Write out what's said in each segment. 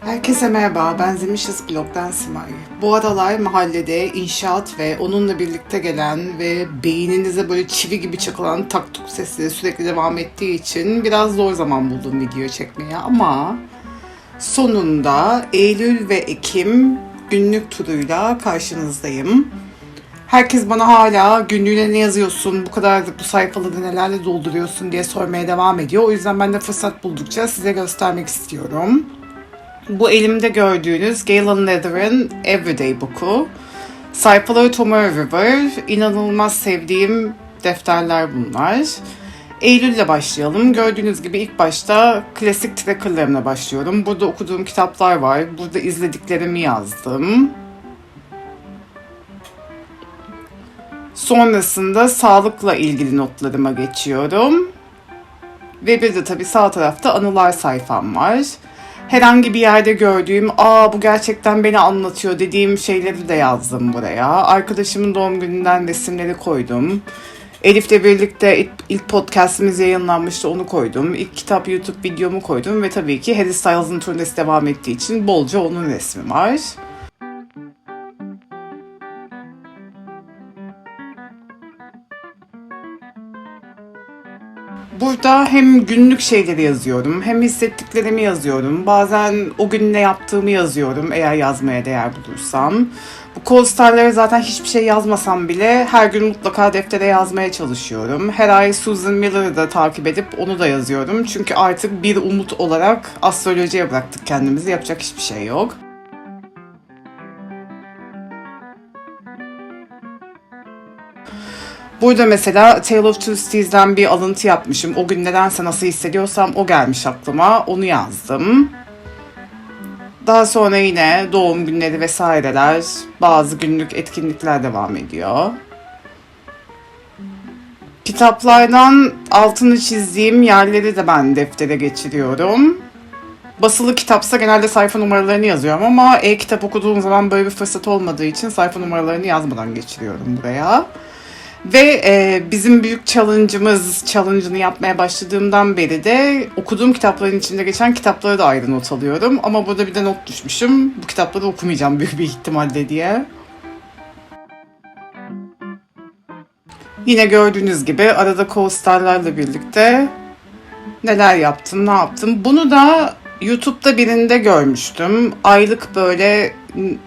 Herkese merhaba, ben Zemişiz Blog'dan Simay. Bu aralar mahallede inşaat ve onunla birlikte gelen ve beyninize böyle çivi gibi çakılan tak tuk sesleri sürekli devam ettiği için biraz zor zaman buldum video çekmeye ama sonunda Eylül ve Ekim günlük turuyla karşınızdayım. Herkes bana hala günlüğüne ne yazıyorsun, bu kadar bu sayfaları nelerle dolduruyorsun diye sormaya devam ediyor. O yüzden ben de fırsat buldukça size göstermek istiyorum. Bu elimde gördüğünüz Galen Leather'ın Everyday Book'u. Sayfaları Tomorrow River. İnanılmaz sevdiğim defterler bunlar. Eylül'le başlayalım. Gördüğünüz gibi ilk başta klasik tracker'larımla başlıyorum. Burada okuduğum kitaplar var. Burada izlediklerimi yazdım. Sonrasında sağlıkla ilgili notlarıma geçiyorum. Ve bir de tabii sağ tarafta anılar sayfam var. Herhangi bir yerde gördüğüm, bu gerçekten beni anlatıyor dediğim şeyleri de yazdım buraya. Arkadaşımın doğum gününden resimleri koydum. Elif'le birlikte ilk podcastimiz yayınlanmıştı, onu koydum. İlk kitap YouTube videomu koydum ve tabii ki Harry Styles'ın turnesi devam ettiği için bolca onun resmi var. Burada hem günlük şeyleri yazıyorum, hem hissettiklerimi yazıyorum. Bazen o gün ne yaptığımı yazıyorum eğer yazmaya değer bulursam. Bu co-star'lara zaten hiçbir şey yazmasam bile her gün mutlaka deftere yazmaya çalışıyorum. Her ay Susan Miller'ı da takip edip onu da yazıyorum. Çünkü artık bir umut olarak astrolojiye bıraktık kendimizi, yapacak hiçbir şey yok. Burada mesela Tale of Two Cities'den bir alıntı yapmışım. O gün nedense nasıl hissediyorsam o gelmiş aklıma. Onu yazdım. Daha sonra yine doğum günleri vesaireler, bazı günlük etkinlikler devam ediyor. Kitaplardan altını çizdiğim yerleri de ben deftere geçiriyorum. Basılı kitapsa genelde sayfa numaralarını yazıyorum ama e-kitap okuduğum zaman böyle bir fırsat olmadığı için sayfa numaralarını yazmadan geçiriyorum buraya. Ve bizim büyük challenge'ını yapmaya başladığımdan beri de okuduğum kitapların içinde geçen kitapları da ayrı not alıyorum. Ama burada bir de not düşmüşüm. Bu kitapları okumayacağım büyük bir ihtimalle diye. Yine gördüğünüz gibi arada co-starlarla birlikte neler yaptım, ne yaptım. Bunu da YouTube'da birinde görmüştüm. Aylık böyle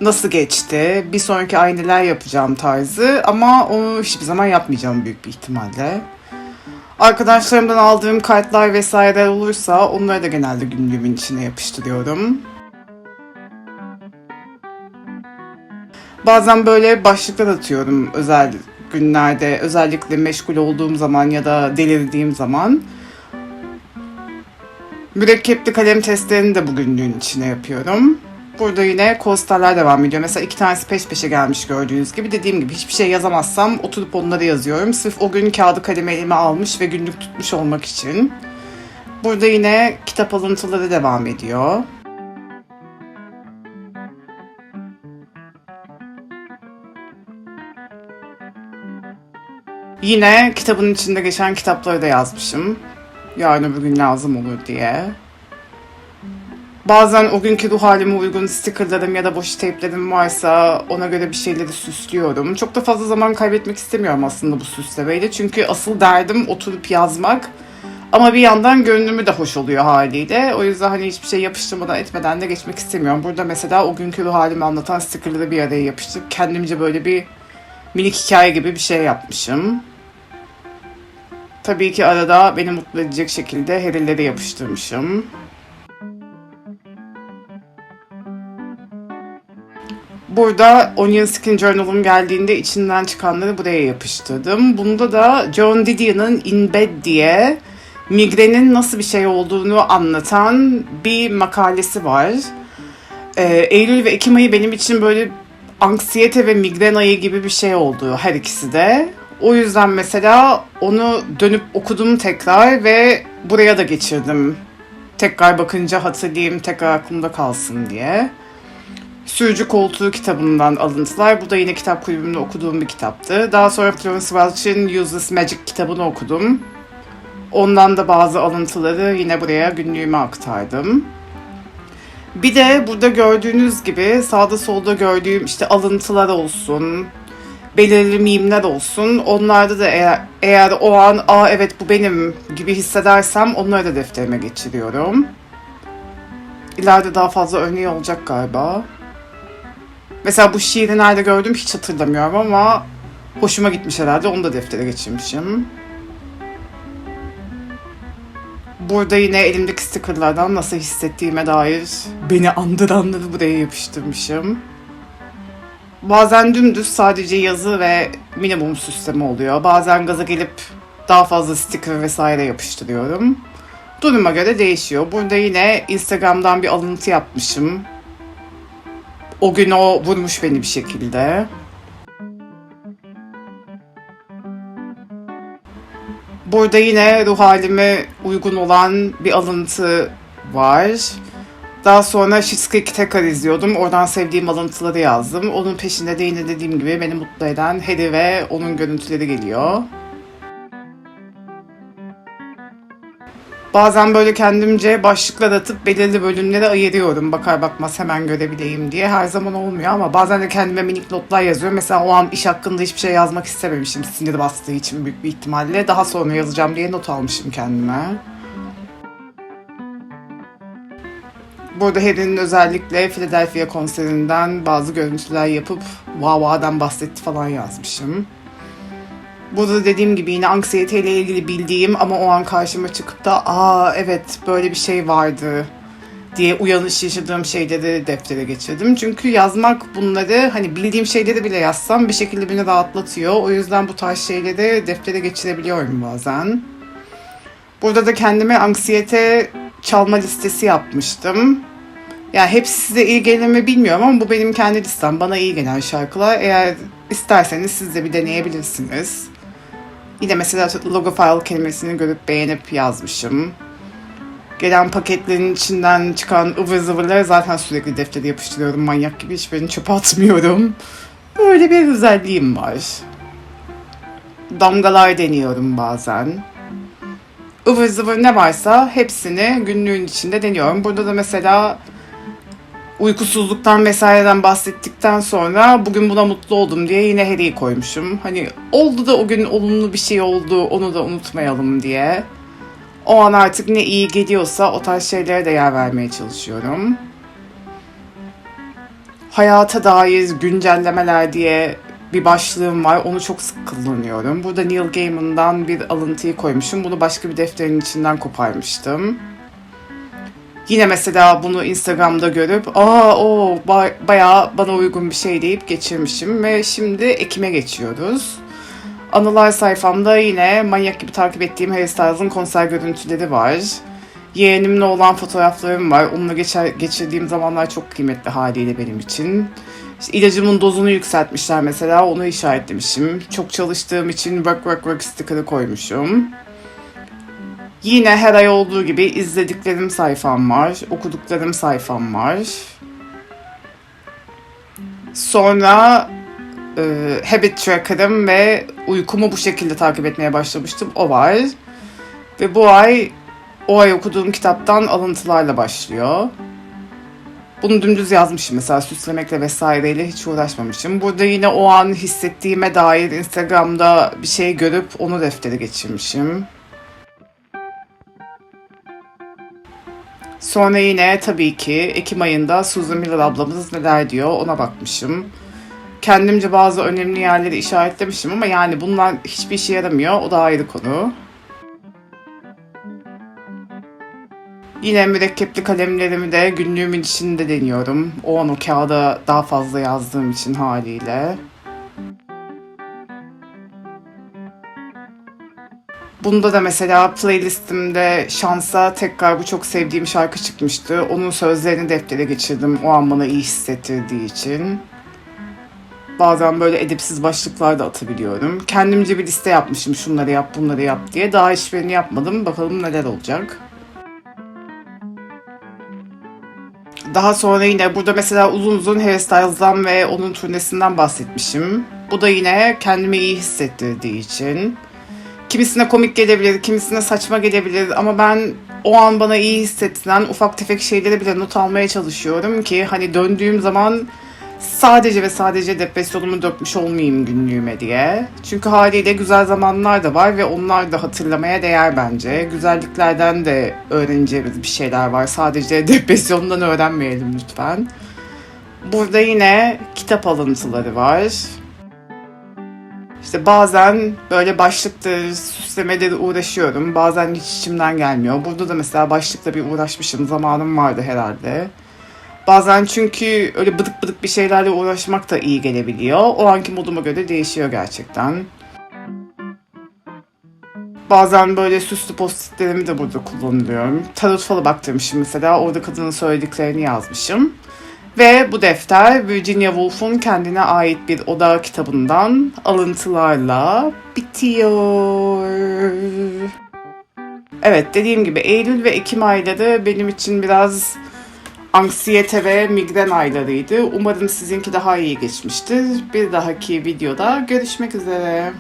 nasıl geçti, bir sonraki ay neler yapacağım tarzı ama onu hiçbir zaman yapmayacağım büyük bir ihtimalle. Arkadaşlarımdan aldığım kartlar vesaire olursa onları da genelde günlüğümün içine yapıştırıyorum. Bazen böyle başlıklar atıyorum özel günlerde, özellikle meşgul olduğum zaman ya da delirdiğim zaman. Mürekkepli kalem testlerini de bu günlüğün içine yapıyorum. Burada yine co-starlar devam ediyor. Mesela 2 tanesi peş peşe gelmiş gördüğünüz gibi. Dediğim gibi hiçbir şey yazamazsam oturup onları yazıyorum. Sırf o gün kağıdı kalemi elime almış ve günlük tutmuş olmak için. Burada yine kitap alıntıları devam ediyor. Yine kitabın içinde geçen kitapları da yazmışım. Yarın öbür gün lazım olur diye. Bazen o günkü ruh halime uygun stickerlarım ya da boş teyplerim varsa ona göre bir şeyleri süslüyorum. Çok da fazla zaman kaybetmek istemiyorum aslında bu süslemeyle. Çünkü asıl derdim oturup yazmak. Ama bir yandan gönlümü de hoş oluyor haliyle. O yüzden hani hiçbir şey yapıştırmadan etmeden de geçmek istemiyorum. Burada mesela o günkü ruh halimi anlatan stickerları bir araya yapıştırıp kendimce böyle bir minik hikaye gibi bir şey yapmışım. Tabii ki arada beni mutlu edecek şekilde herileri yapıştırmışım. Burada Onion Skin Journal'ım geldiğinde içinden çıkanları buraya yapıştırdım. Bunda da Joan Didion'ın In Bed diye migrenin nasıl bir şey olduğunu anlatan bir makalesi var. Eylül ve Ekim ayı benim için böyle anksiyete ve migren ayı gibi bir şey oldu her ikisi de. O yüzden mesela onu dönüp okudum tekrar ve buraya da geçirdim. Tekrar bakınca hatırlayayım, tekrar aklımda kalsın diye. Sürücü Koltuğu kitabından alıntılar. Bu da yine kitap kulübümde okuduğum bir kitaptı. Daha sonra Florence Welch'in Useless Magic kitabını okudum. Ondan da bazı alıntıları yine buraya günlüğüme aktardım. Bir de burada gördüğünüz gibi sağda solda gördüğüm işte alıntılar olsun, belirli mimler olsun. Onlarda da eğer o an aa evet bu benim gibi hissedersem onları da defterime geçiriyorum. İleride daha fazla örneği olacak galiba. Mesela bu şiiri nerede gördüm hiç hatırlamıyorum ama hoşuma gitmiş herhalde. Onu da deftere geçirmişim. Burada yine elimdeki stickerlardan nasıl hissettiğime dair beni andıranları buraya yapıştırmışım. Bazen dümdüz sadece yazı ve minimum süsleme oluyor. Bazen gaza gelip daha fazla sticker vesaire yapıştırıyorum. Duruma göre değişiyor. Burada yine Instagram'dan bir alıntı yapmışım. O gün o vurmuş beni bir şekilde. Burada yine ruh halime uygun olan bir alıntı var. Daha sonra Schitt's Creek'i tekrar izliyordum. Oradan sevdiğim alıntıları yazdım. Onun peşinde de yine dediğim gibi beni mutlu eden Harry ve onun görüntüleri geliyor. Bazen böyle kendimce başlıklar atıp belirli bölümlere ayırıyorum. Bakar bakmaz hemen görebileyim diye. Her zaman olmuyor ama bazen de kendime minik notlar yazıyorum. Mesela o an iş hakkında hiçbir şey yazmak istememişim. Sinir bastığı için büyük bir ihtimalle. Daha sonra yazacağım diye not almışım kendime. Burada Harry'nin özellikle Philadelphia konserinden bazı görüntüler yapıp Vava'dan bahsetti falan yazmışım. Burada dediğim gibi yine anksiyeteyle ilgili bildiğim ama o an karşıma çıkıp da aa evet böyle bir şey vardı diye uyanış yaşadığım şeyleri deftere geçirdim. Çünkü yazmak bunları hani bildiğim şeyleri bile yazsam bir şekilde beni rahatlatıyor. O yüzden bu tarz şeyleri deftere geçirebiliyorum bazen. Burada da kendime anksiyete çalma listesi yapmıştım. Yani hepsi size iyi gelir mi bilmiyorum ama bu benim kendi listem. Bana iyi gelen şarkılar. Eğer isterseniz siz de bir deneyebilirsiniz. Yine mesela Logofile kelimesini görüp beğenip yazmışım. Gelen paketlerin içinden çıkan ıvır zıvırları zaten sürekli deftere yapıştırıyorum. Manyak gibi hiçbirini çöpe atmıyorum. Böyle bir özelliğim var. Damgalar deniyorum bazen. Ivır zıvır ne varsa hepsini günlüğün içinde deniyorum. Burada da mesela uykusuzluktan vesaireden bahsettikten sonra bugün buna mutlu oldum diye yine Harry'i koymuşum. Hani oldu da o gün olumlu bir şey oldu onu da unutmayalım diye. O an artık ne iyi geliyorsa o tarz şeylere de yer vermeye çalışıyorum. Hayata dair güncellemeler diye bir başlığım var. Onu çok sık kullanıyorum. Burada Neil Gaiman'dan bir alıntıyı koymuşum. Bunu başka bir defterin içinden koparmıştım. Yine mesela bunu Instagram'da görüp o bayağı bana uygun bir şey deyip geçirmişim ve şimdi Ekim'e geçiyoruz. Anılar sayfamda yine manyak gibi takip ettiğim Harry Styles'ın konser görüntüleri var. Yeğenimle olan fotoğraflarım var. Onunla geçirdiğim zamanlar çok kıymetli haliyle benim için. İşte ilacımın dozunu yükseltmişler mesela, onu işaretlemişim. Çok çalıştığım için work sticker'ı koymuşum. Yine her ay olduğu gibi izlediklerim sayfam var, okuduklarım sayfam var. Sonra habit tracker'ım ve uykumu bu şekilde takip etmeye başlamıştım. O var. Ve bu ay o ay okuduğum kitaptan alıntılarla başlıyor. Bunu dümdüz yazmışım mesela, süslemekle vesaireyle hiç uğraşmamışım. Burada yine o an hissettiğime dair Instagram'da bir şey görüp onu deftere geçirmişim. Sonra yine tabii ki Ekim ayında Susan Miller ablamız neler diyor ona bakmışım. Kendimce bazı önemli yerleri işaretlemişim ama yani bunlar hiçbir işe yaramıyor. O da ayrı konu. Yine mürekkepli kalemlerimi de günlüğümün içinde deniyorum. O an o kağıda daha fazla yazdığım için haliyle. Bunda da mesela playlistimde şansa tekrar bu çok sevdiğim şarkı çıkmıştı. Onun sözlerini deftere geçirdim o an bana iyi hissettirdiği için. Bazen böyle edepsiz başlıklar da atabiliyorum. Kendimce bir liste yapmışım, şunları yap bunları yap diye. Daha hiçbirini yapmadım, bakalım neler olacak. Daha sonra yine burada mesela uzun uzun Harry Styles'dan ve onun turnesinden bahsetmişim. Bu da yine kendimi iyi hissettirdiği için. Kimisine komik gelebilir, kimisine saçma gelebilir ama ben o an bana iyi hissettiren ufak tefek şeyleri bile not almaya çalışıyorum ki hani döndüğüm zaman sadece ve sadece depresyonumu dökmüş olmayayım günlüğüme diye. Çünkü haliyle güzel zamanlar da var ve onlar da hatırlamaya değer bence. Güzelliklerden de öğreneceğimiz bir şeyler var. Sadece depresyondan öğrenmeyelim lütfen. Burada yine kitap alıntıları var. İşte bazen böyle başlıktır, süslemeleri uğraşıyorum. Bazen hiç içimden gelmiyor. Burada da mesela başlıkla bir uğraşmışım. Zamanım vardı herhalde. Bazen çünkü öyle bıdık bıdık bir şeylerle uğraşmak da iyi gelebiliyor. O anki moduma göre değişiyor gerçekten. Bazen böyle süslü post-itlerimi de burada kullanıyorum. Tarot falı baktırmışım mesela. Orada kadının söylediklerini yazmışım. Ve bu defter Virginia Woolf'un kendine ait bir oda kitabından alıntılarla bitiyor. Evet, dediğim gibi Eylül ve Ekim ayları benim için biraz anksiyete ve migren aylarıydı. Umarım sizinki daha iyi geçmiştir. Bir dahaki videoda görüşmek üzere.